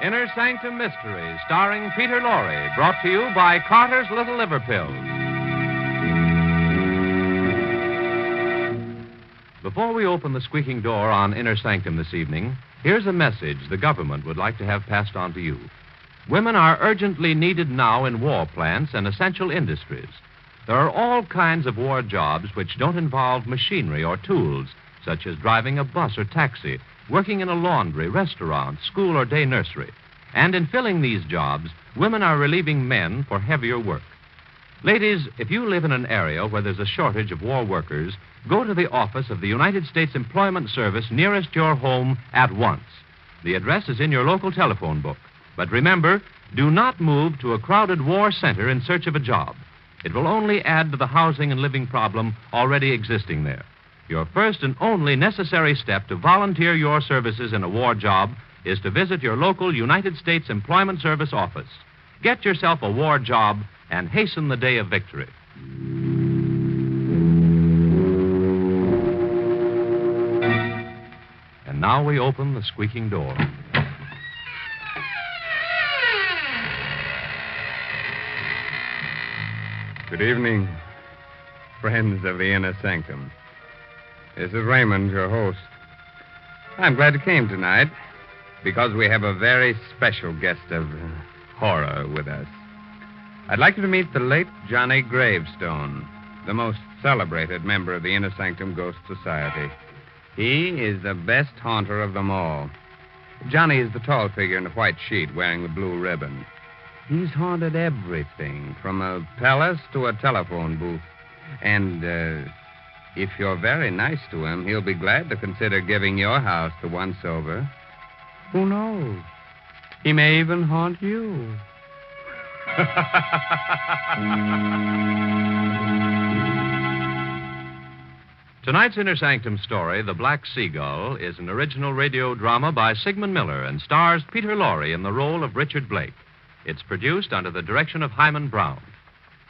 Inner Sanctum Mystery, starring Peter Lorre, brought to you by Carter's Little Liver Pills. Before we open the squeaking door on Inner Sanctum this evening, here's a message the government would like to have passed on to you. Women are urgently needed now in war plants and essential industries. There are all kinds of war jobs which don't involve machinery or tools, such as driving a bus or taxi, working in a laundry, restaurant, school, or day nursery. And in filling these jobs, women are relieving men for heavier work. Ladies, if you live in an area where there's a shortage of war workers, go to the office of the United States Employment Service nearest your home at once. The address is in your local telephone book. But remember, do not move to a crowded war center in search of a job. It will only add to the housing and living problem already existing there. Your first and only necessary step to volunteer your services in a war job is to visit your local United States Employment Service office. Get yourself a war job and hasten the day of victory. And now we open the squeaking door. Good evening, friends of the Inner Sanctum. This is Raymond, your host. I'm glad you came tonight because we have a very special guest of horror with us. I'd like you to meet the late Johnny Gravestone, the most celebrated member of the Inner Sanctum Ghost Society. He is the best haunter of them all. Johnny is the tall figure in the white sheet wearing the blue ribbon. He's haunted everything, from a palace to a telephone booth. And if you're very nice to him, he'll be glad to consider giving your house the once-over. Who knows? He may even haunt you. Tonight's Inner Sanctum story, The Black Seagull, is an original radio drama by Sigmund Miller and stars Peter Lorre in the role of Richard Blake. It's produced under the direction of Hyman Brown.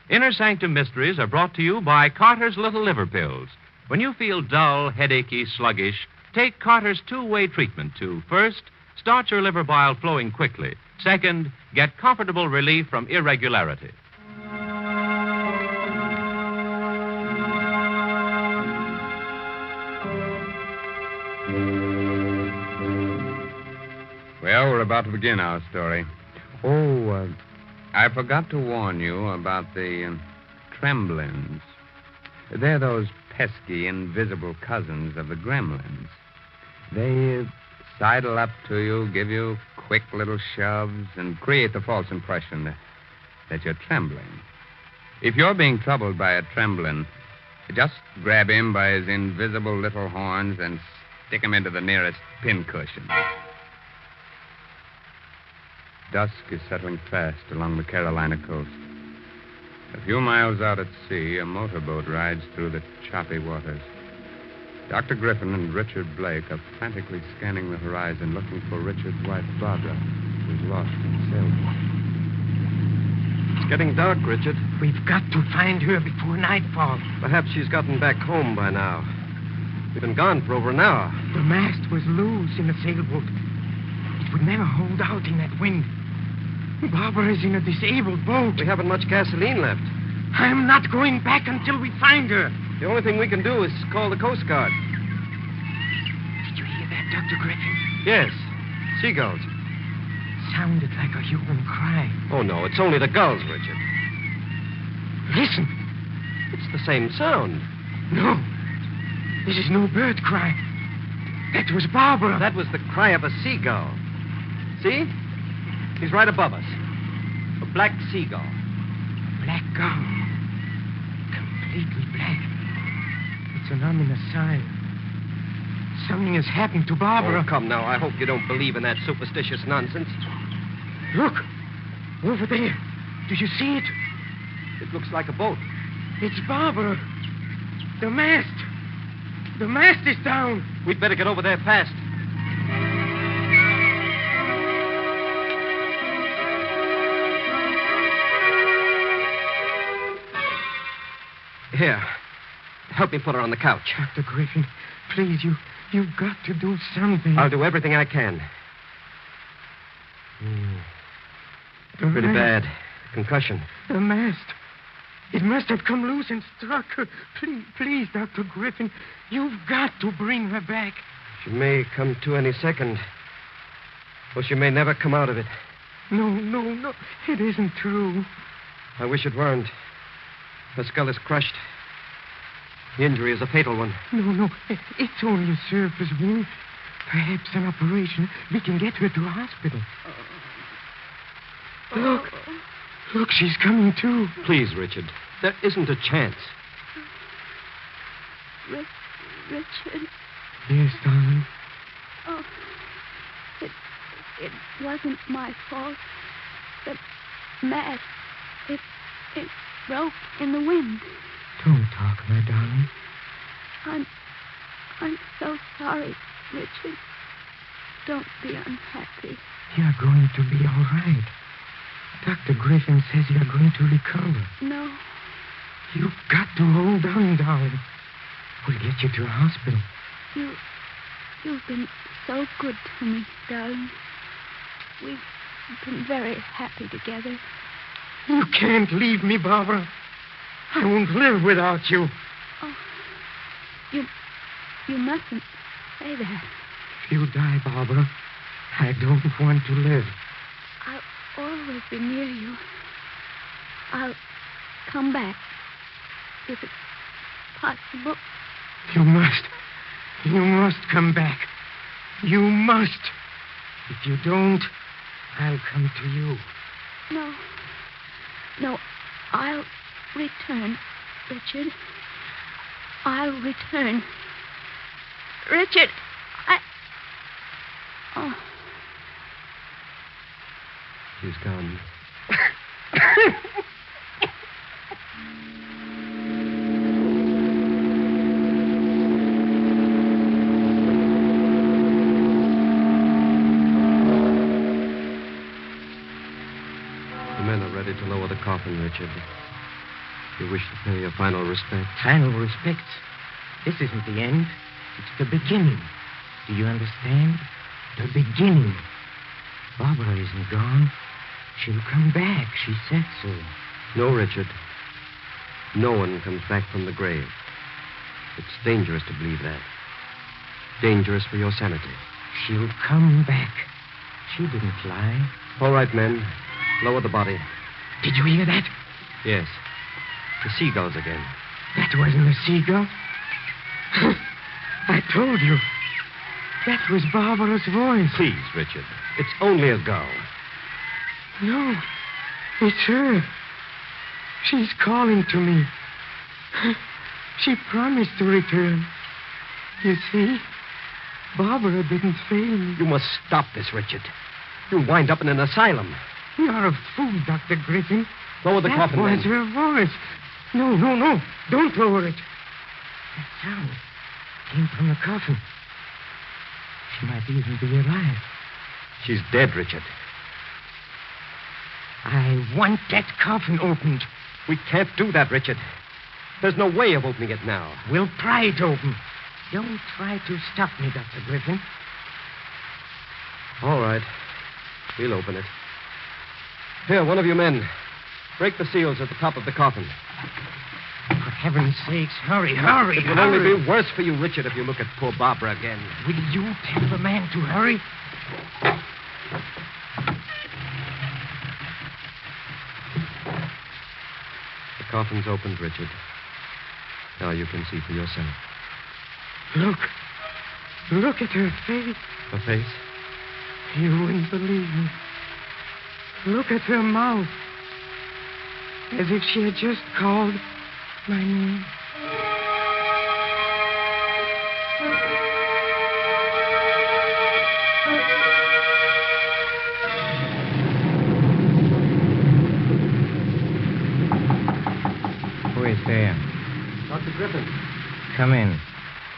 Inner Sanctum Mysteries are brought to you by Carter's Little Liver Pills. When you feel dull, headachy, sluggish, take Carter's two-way treatment to, first, start your liver bile flowing quickly. Second, get comfortable relief from irregularity. Well, we're about to begin our story. I forgot to warn you about the tremblins. They're those pesky, invisible cousins of the gremlins. They sidle up to you, give you quick little shoves, and create the false impression that you're trembling. If you're being troubled by a tremblin, just grab him by his invisible little horns and stick him into the nearest pincushion. Dusk is settling fast along the Carolina coast. A few miles out at sea, a motorboat rides through the choppy waters. Dr. Griffin and Richard Blake are frantically scanning the horizon, looking for Richard's wife, Barbara, who's lost in the sailboat. It's getting dark, Richard. We've got to find her before nightfall. Perhaps she's gotten back home by now. We've been gone for over an hour. The mast was loose in the sailboat. It would never hold out in that wind. Barbara is in a disabled boat. We haven't much gasoline left. I'm not going back until we find her. The only thing we can do is call the Coast Guard. Did you hear that, Dr. Griffin? Yes. Seagulls. Sounded like a human cry. Oh, no, it's only the gulls, Richard. Listen. It's the same sound. No. This is no bird cry. That was Barbara. That was the cry of a seagull. See? He's right above us. A black seagull. Black gull. Completely black. It's an ominous sign. Something has happened to Barbara. Oh, come now. I hope you don't believe in that superstitious nonsense. Look. Over there. Do you see it? It looks like a boat. It's Barbara. The mast. The mast is down. We'd better get over there fast. Here. Help me put her on the couch. Dr. Griffin, please, you've got to do something. I'll do everything I can. Pretty bad. Concussion. The mast. It must have come loose and struck her. Please, Dr. Griffin, you've got to bring her back. She may come to any second. Or she may never come out of it. No. It isn't true. I wish it weren't. Her skull is crushed. The injury is a fatal one. No. It's only a surface wound. Perhaps an operation. We can get her to a hospital. Look, she's coming too. Please, Richard. There isn't a chance. Richard. Yes, darling. Oh, it wasn't my fault. The mast, it broke in the wind. Don't talk, my darling. I'm so sorry, Richard. Don't be unhappy. You're going to be all right. Dr. Griffin says you're going to recover. No. You've got to hold on, darling. We'll get you to a hospital. You've been so good to me, darling. We've been very happy together. You can't leave me, Barbara. I won't live without you. Oh, you mustn't say that. If you die, Barbara, I don't want to live. I'll always be near you. I'll come back if it's possible. You must come back. You must. If you don't, I'll come to you. No, I'll return, Richard. I'll return. Richard, Oh. She's gone. The men are ready to lower the coffin, Richard. If you wish to pay your final respects. Final respects? This isn't the end. It's the beginning. Do you understand? The beginning. Barbara isn't gone. She'll come back. She said so. No, Richard. No one comes back from the grave. It's dangerous to believe that. Dangerous for your sanity. She'll come back. She didn't lie. All right, men. Lower the body. Did you hear that? Yes. The seagulls again. That wasn't a seagull. I told you. That was Barbara's voice. Please, Richard. It's only a gull. No, it's her. She's calling to me. She promised to return. You see, Barbara didn't fail me. You must stop this, Richard. You'll wind up in an asylum. You're a fool, Dr. Griffin. Lower the coffin, That was then. her voice. No. Don't lower it. That sound came from the coffin. She might even be alive. She's dead, Richard. I want that coffin opened. We can't do that, Richard. There's no way of opening it now. We'll pry it open. Don't try to stop me, Dr. Griffin. All right. We'll open it. Here, one of you men. Break the seals at the top of the coffin. For heaven's sakes, hurry. It will only be worse for you, Richard, if you look at poor Barbara again. Will you tell the man to hurry? The coffin's opened, Richard. Now you can see for yourself. Look at her face. Her face? You wouldn't believe me. Look at her mouth. As if she had just called my name. Who is there? Dr. Griffin. Come in.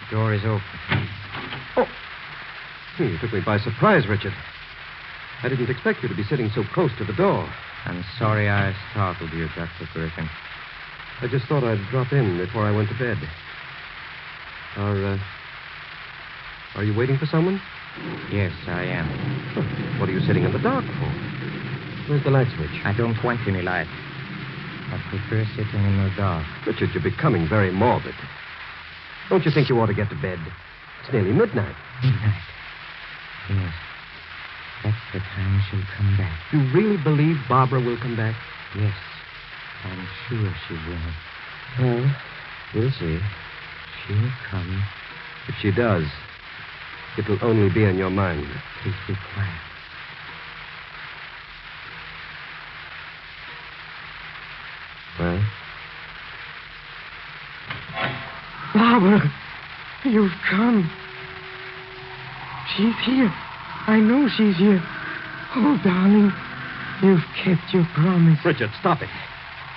The door is open. Oh. You took me by surprise, Richard. I didn't expect you to be sitting so close to the door. I'm sorry I startled you, Dr. Griffin. I just thought I'd drop in before I went to bed. Are you waiting for someone? Yes, I am. What are you sitting in the dark for? Where's the light switch? I don't want any light. I prefer sitting in the dark. Richard, you're becoming very morbid. Don't you think you ought to get to bed? It's nearly midnight. Midnight. Yes. That's the time she'll come back. You really believe Barbara will come back? Yes. I'm sure she will. Well, we'll see. She'll come. If she does, it'll only be in your mind. Please be quiet. Well? Barbara, you've come. She's here. I know she's here. Oh, darling, you've kept your promise. Richard, stop it.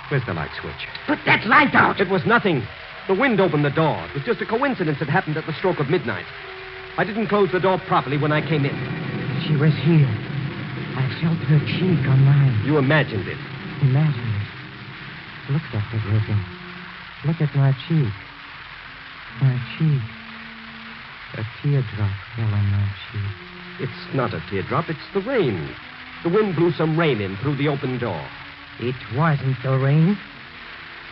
Where's the light switch? Put that light out. It was nothing. The wind opened the door. It was just a coincidence that happened at the stroke of midnight. I didn't close the door properly when I came in. She was here. I felt her cheek on mine. You imagined it. Imagine it. Look, Dr. Griffin. Look at my cheek. My cheek. A teardrop fell on my cheek. It's not a teardrop. It's the rain. The wind blew some rain in through the open door. It wasn't the rain.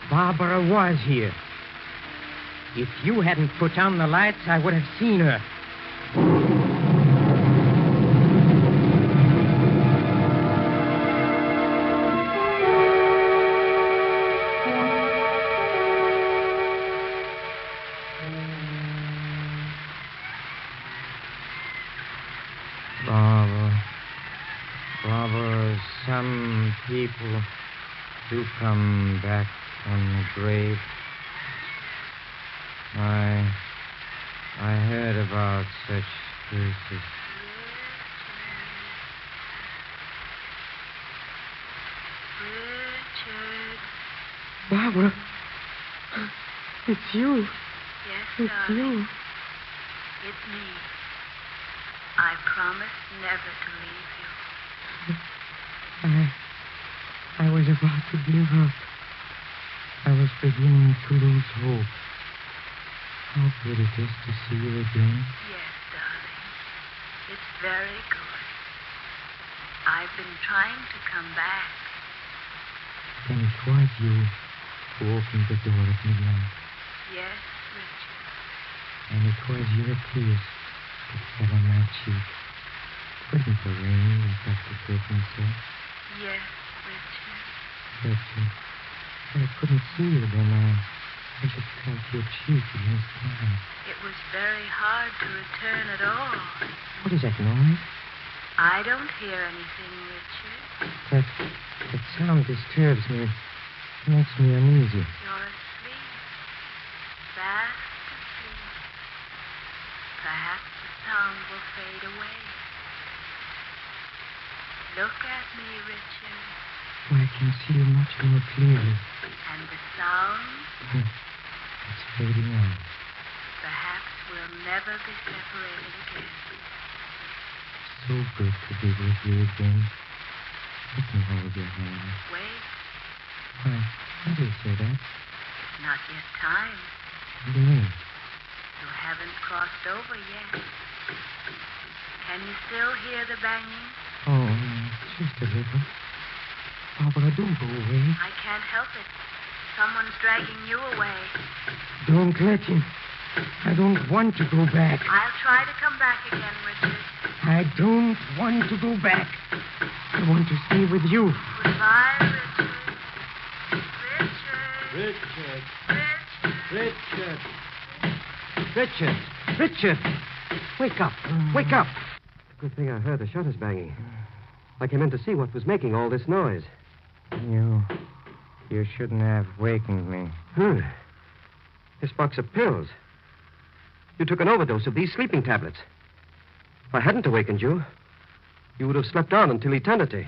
Barbara was here. If you hadn't put on the lights, I would have seen her. Barbara, some people do come back from the grave. I heard about such cases. Richard. Barbara, it's you. Yes, It's darling. you. It's me. I promise never to leave you. I was about to give up. I was beginning to lose hope. How good it is to see you again. Yes, darling. It's very good. I've been trying to come back. Then it was you who opened the door at midnight. Yes, Richard. And it was your tears that fell on my cheek. Wasn't the rain, as Dr. Griffin said? Yes, Richard. Richard, I couldn't see you then. I just felt your cheek against mine. It was very hard to return at all. What is that noise? I don't hear anything, Richard. That sound disturbs me. It makes me uneasy. You're asleep. Fast asleep. Perhaps the sound will fade away. Look at me, Richard. Oh, I can see you much more clearly. And the sound, It's fading out. perhaps we'll never be separated again. So good to be with you again. Let me hold your hand. Wait, Why do you say that? not yet time. What do you mean? You haven't crossed over yet. Can you still hear the banging? Oh, just a little. Barbara, don't go away. I can't help it. Someone's dragging you away. Don't let him. I don't want to go back. I'll try to come back again, Richard. I don't want to go back. I want to stay with you. Goodbye, Richard. Richard! Richard. Richard! Richard! Wake up! Wake up! Good thing I heard the shutters banging. I came in to see what was making all this noise. You shouldn't have wakened me. This box of pills. You took an overdose of these sleeping tablets. If I hadn't awakened you, you would have slept on until eternity.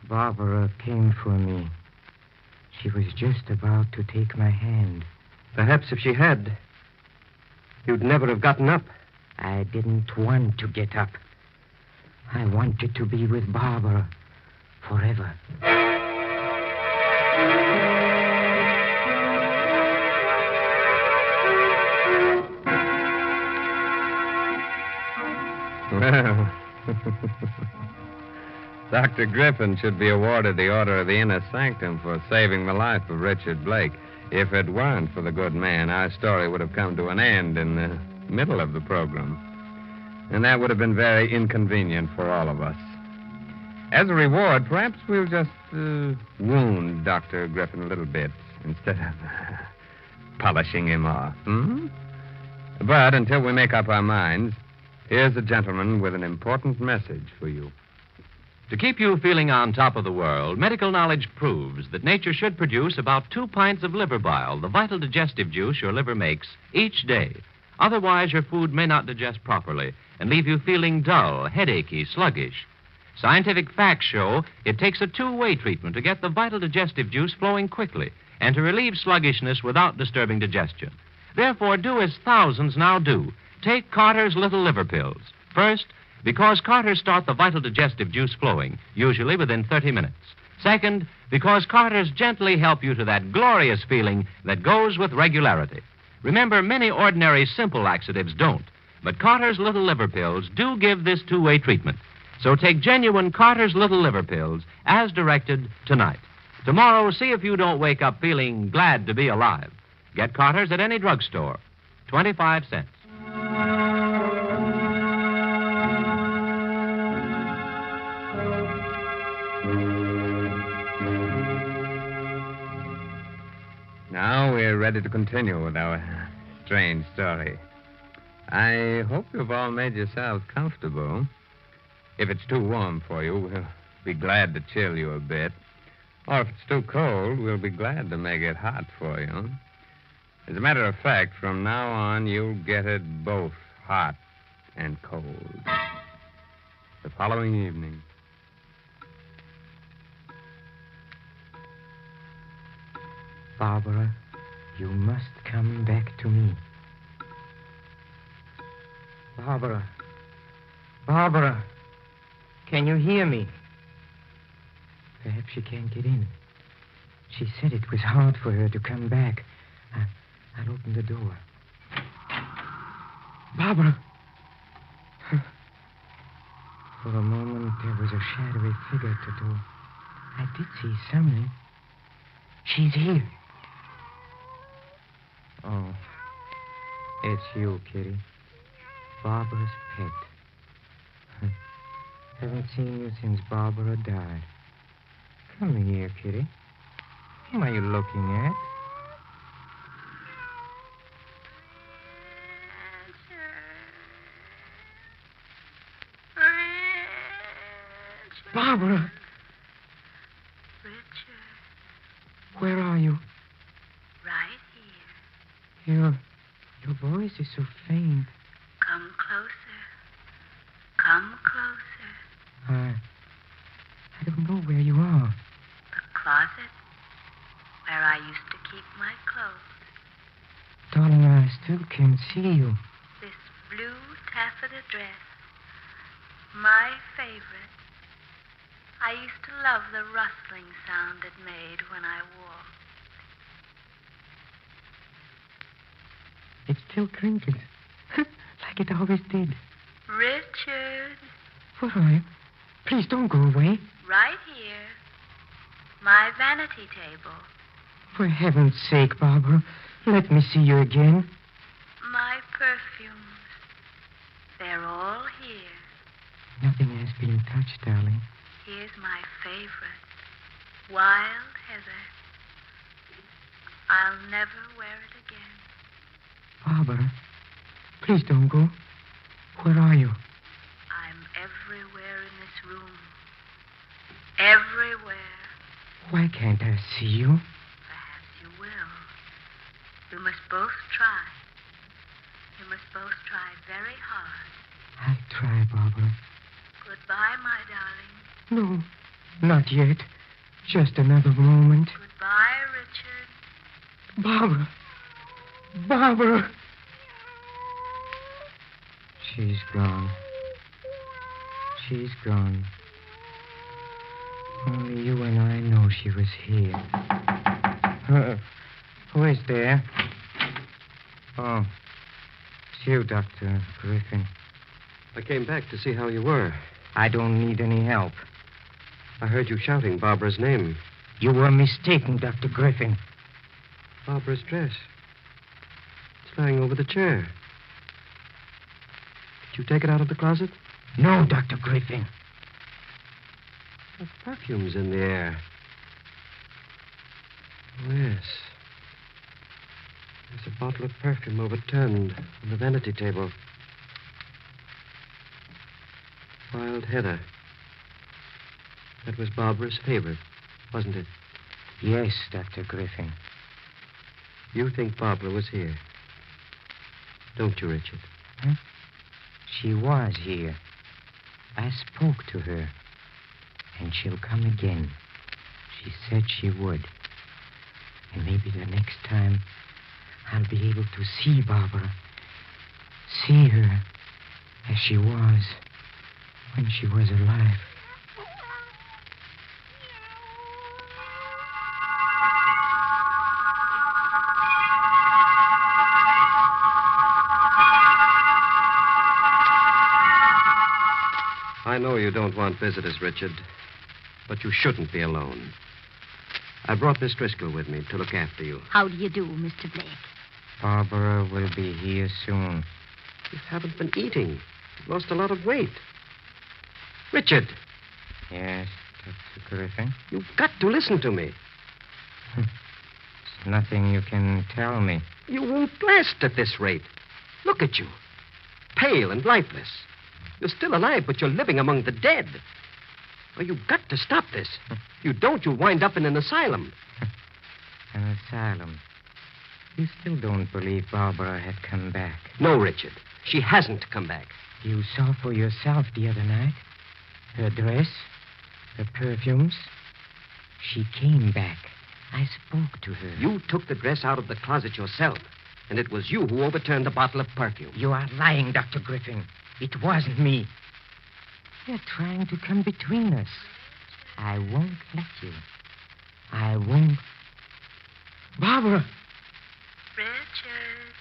Barbara came for me. She was just about to take my hand. Perhaps if she had, you'd never have gotten up. I didn't want to get up. I wanted to be with Barbara forever. Well, Dr. Griffin should be awarded the Order of the Inner Sanctum for saving the life of Richard Blake. If it weren't for the good man, our story would have come to an end in the middle of the program. And that would have been very inconvenient for all of us. As a reward, perhaps we'll just wound Dr. Griffin a little bit instead of polishing him off. But until we make up our minds, here's a gentleman with an important message for you. To keep you feeling on top of the world, medical knowledge proves that nature should produce about 2 pints of liver bile, the vital digestive juice your liver makes, each day. Otherwise, your food may not digest properly and leave you feeling dull, headachy, sluggish. Scientific facts show it takes a two-way treatment to get the vital digestive juice flowing quickly and to relieve sluggishness without disturbing digestion. Therefore, do as thousands now do. Take Carter's Little Liver Pills. First, because Carter's start the vital digestive juice flowing, usually within 30 minutes. Second, because Carter's gently help you to that glorious feeling that goes with regularity. Remember, many ordinary simple laxatives don't, but Carter's Little Liver Pills do give this two-way treatment. So take genuine Carter's Little Liver Pills as directed tonight. Tomorrow, see if you don't wake up feeling glad to be alive. Get Carter's at any drugstore. 25 cents. Now we're ready to continue with our strange story. I hope you've all made yourselves comfortable. If it's too warm for you, we'll be glad to chill you a bit. Or if it's too cold, we'll be glad to make it hot for you. As a matter of fact, from now on, you'll get it both hot and cold. The following evening. Barbara, you must come back to me. Barbara. Barbara. Can you hear me? Perhaps she can't get in. She said it was hard for her to come back. I'll open the door. Barbara. For a moment, there was a shadowy figure at the door. I did see something. She's here. Oh, it's you, Kitty. Barbara's pet. Haven't seen you since Barbara died. Come here, Kitty. Whom are you looking at? Barbara! Richard. Where are you? Right here. Your voice is so faint. Come closer. Come closer. I don't know where you are. The closet where I used to keep my clothes. Darling, I still can't see you. This blue taffeta dress. My favorite. I used to love the rustling sound it made when I walked. It still crinkles. Like it always did. Richard. Where are you? Please don't go away. Right here. My vanity table. For heaven's sake, Barbara, let me see you again. My perfumes. They're all here. Nothing has been touched, darling. Here's my favorite. Wild heather. I'll never wear it again. Barbara, please don't go. Where are you? I'm everywhere in this room. Everywhere. Why can't I see you? Perhaps you will. We must both try. We must both try very hard. I'll try, Barbara. Goodbye, my darling. No, not yet. Just another moment. Goodbye, Richard. Barbara. Barbara. She's gone. She's gone. Only you and I know she was here. Who is there? Oh, it's you, Dr. Griffin. I came back to see how you were. I don't need any help. I heard you shouting Barbara's name. You were mistaken, Dr. Griffin. Barbara's dress. It's lying over the chair. Did you take it out of the closet? No, Dr. Griffin. The perfume's in the air. Oh, yes. There's a bottle of perfume overturned on the vanity table. Wild heather. That was Barbara's favorite, wasn't it? Yes, Dr. Griffin. You think Barbara was here? Don't you, Richard? Huh? She was here. I spoke to her. And she'll come again. She said she would. And maybe the next time I'll be able to see Barbara. See her as she was when she was alive. I know you don't want visitors, Richard, but you shouldn't be alone. I brought Miss Driscoll with me to look after you. How do you do, Mr. Blake? Barbara will be here soon. You haven't been eating. You've lost a lot of weight. Richard, Yes, Dr. Griffin? you've got to listen to me. There's nothing you can tell me. You won't last at this rate. Look at you. Pale and lifeless. You're still alive, but you're living among the dead. Oh, you've got to stop this. If you don't, you'll wind up in an asylum. An asylum. You still don't believe Barbara had come back. No, Richard. She hasn't come back. You saw for yourself the other night. Her dress, her perfumes. She came back. I spoke to her. You took the dress out of the closet yourself, and it was you who overturned the bottle of perfume. You are lying, Dr. Griffin. It wasn't me. You're trying to come between us. I won't let you. I won't. Barbara! Richard,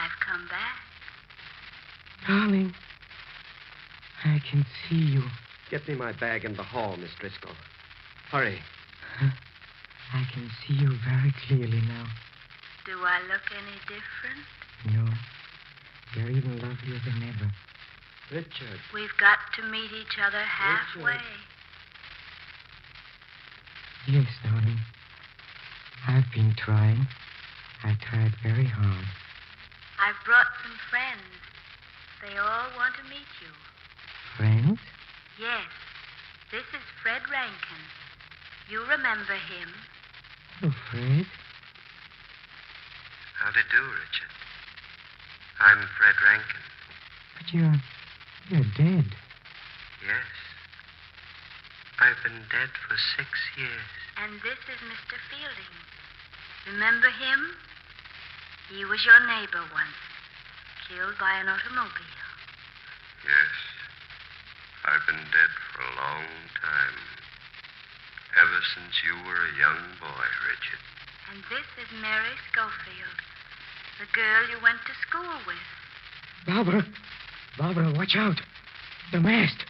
I've come back. Darling, I can see you. Get me my bag in the hall, Miss Driscoll. Hurry. I can see you very clearly now. Do I look any different? No, you're even lovelier than ever. Richard. We've got to meet each other halfway. Yes, darling. I've been trying. I tried very hard. I've brought some friends. They all want to meet you. Friends? Yes. This is Fred Rankin. You remember him? Hello, Fred. How do you do, Richard? I'm Fred Rankin. But you're dead. Yes. I've been dead for 6 years. And this is Mr. Fielding. Remember him? He was your neighbor once, killed by an automobile. Yes. I've been dead for a long time. Ever since you were a young boy, Richard. And this is Mary Schofield, the girl you went to school with. Barbara! Barbara, watch out. The mast.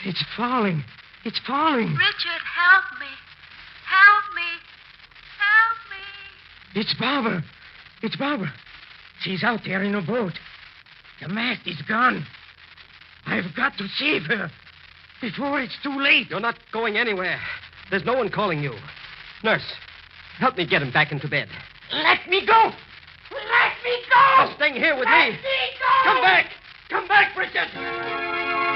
It's falling. It's falling. Richard, help me. Help me. Help me. It's Barbara. It's Barbara. She's out there in a boat. The mast is gone. I've got to save her before it's too late. You're not going anywhere. There's no one calling you. Nurse, help me get him back into bed. Let me go. Let me go. You're staying here with Let me. me go. Come back. Come back, Richard.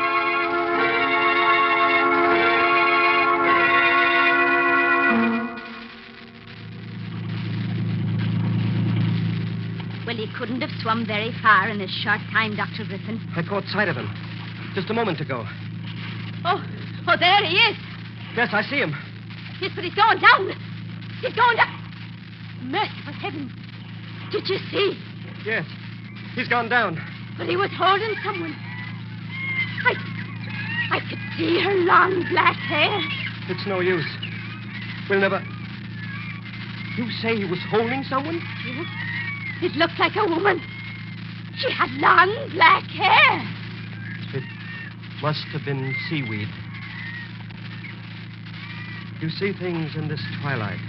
Well, he couldn't have swum very far in this short time, Dr. Griffin. I caught sight of him just a moment ago. Oh, there he is. Yes, I see him. Yes, but he's going down. He's going down. Merciful heaven. Did you see? Yes, he's gone down. But he was holding someone. I could see her long black hair. It's no use. We'll never... You say he was holding someone? Yes. It looked like a woman. She had long black hair. Must have been seaweed. You see things in this twilight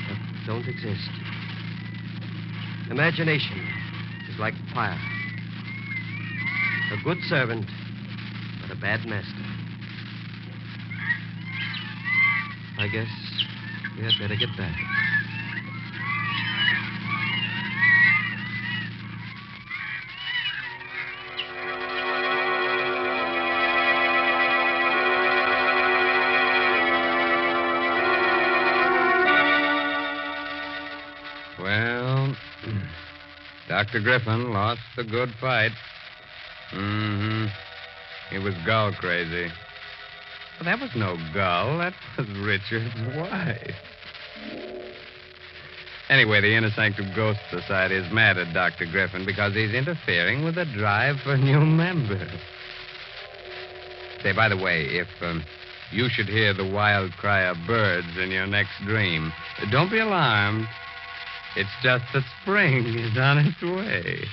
that don't exist. Imagination is like fire. A good servant, but a bad master. I guess we had better get back. Well, Dr. Griffin lost the good fight. Mm-hmm. He was gull crazy. But that was no gull. That was Richard's wife. Anyway, the Inner Sanctum Ghost Society is mad at Dr. Griffin because he's interfering with the drive for new members. Say, by the way, if you should hear the wild cry of birds in your next dream, don't be alarmed. It's just that spring is on its way.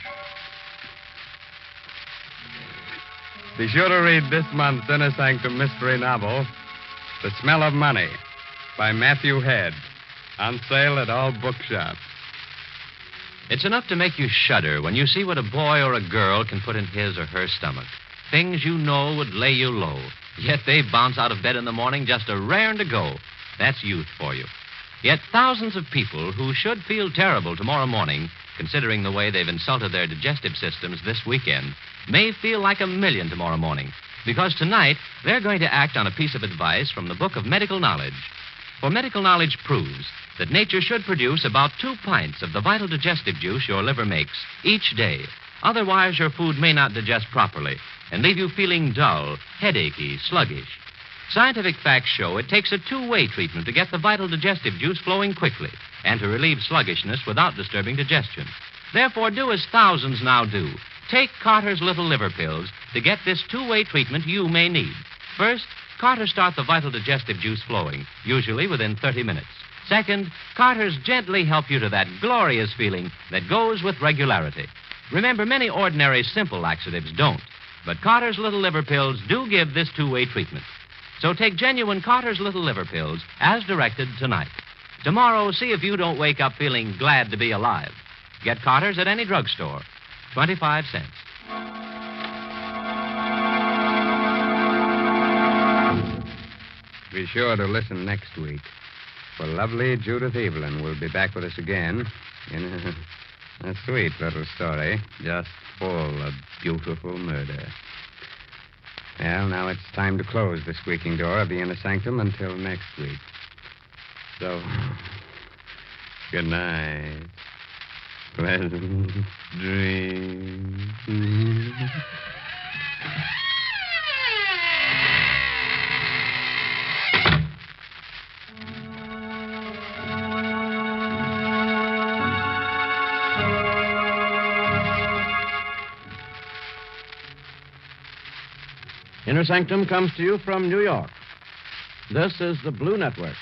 Be sure to read this month's Inner Sanctum mystery novel, The Smell of Money, by Matthew Head, on sale at all bookshops. It's enough to make you shudder when you see what a boy or a girl can put in his or her stomach. Things you know would lay you low, yet they bounce out of bed in the morning just a raring to go. That's youth for you. Yet thousands of people who should feel terrible tomorrow morning, considering the way they've insulted their digestive systems this weekend, may feel like a million tomorrow morning, because tonight they're going to act on a piece of advice from the Book of Medical Knowledge. For medical knowledge proves that nature should produce about 2 pints of the vital digestive juice your liver makes each day. Otherwise, your food may not digest properly and leave you feeling dull, headachy, sluggish. Scientific facts show it takes a 2-way treatment to get the vital digestive juice flowing quickly and to relieve sluggishness without disturbing digestion. Therefore, do as thousands now do. Take Carter's Little Liver Pills to get this 2-way treatment you may need. First, Carter's start the vital digestive juice flowing, usually within 30 minutes. Second, Carter's gently help you to that glorious feeling that goes with regularity. Remember, many ordinary simple laxatives don't, but Carter's Little Liver Pills do give this 2-way treatment. So take genuine Carter's Little Liver Pills as directed tonight. Tomorrow, see if you don't wake up feeling glad to be alive. Get Carter's at any drugstore. 25 cents. Be sure to listen next week, for lovely Judith Evelyn will be back with us again in a sweet little story, just full of beautiful murder. Well, now it's time to close the squeaking door of the Inner Sanctum until next week. So, good night. Pleasant dreams. Inner Sanctum comes to you from New York. This is the Blue Network.